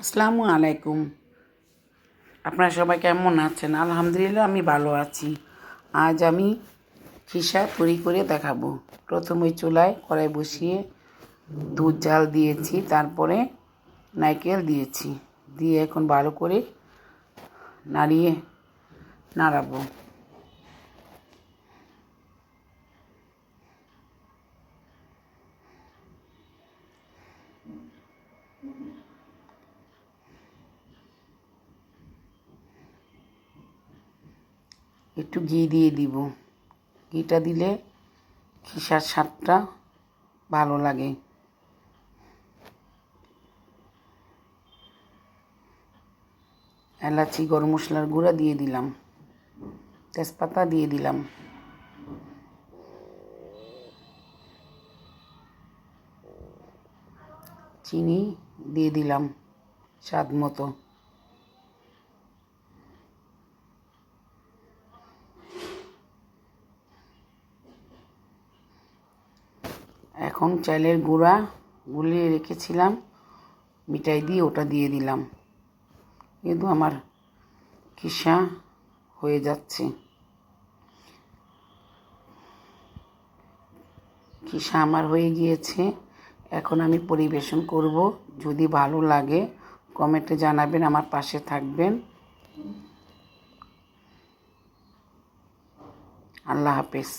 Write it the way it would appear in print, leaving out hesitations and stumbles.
আসসালামু আলাইকুম। আপনারা সবাই কেমন আছেন? আলহামদুলিল্লাহ আমি ভালো আছি। আজ আমি খিসা তৈরি করে দেখাবো। প্রথমে চুলায় কড়াই বসিয়ে দুধ জাল দিয়েছি, তারপরে নারকেল দিয়েছি, দিয়ে এখন ভালো করে নাড়াবো। একটু ঘি দিয়ে দিব। ঘিটা দিলে খিসার স্বাদটা ভালো লাগে। এলাচি, গরম মশলার গুঁড়া দিয়ে দিলাম, তেজপাতা দিয়ে দিলাম, চিনি দিয়ে দিলাম স্বাদ মতো। এখন চালের গুঁড়া গুলিয়ে রেখেছিলাম মিঠাই দিয়ে, ওটা দিয়ে দিলাম। কিন্তু আমার খিসা হয়ে যাচ্ছে। খিসা আমার হয়ে গিয়েছে। এখন আমি পরিবেশন করব। যদি ভালো লাগে কমেন্টে জানাবেন, আমার পাশে থাকবেন। আল্লাহ হাফেজ।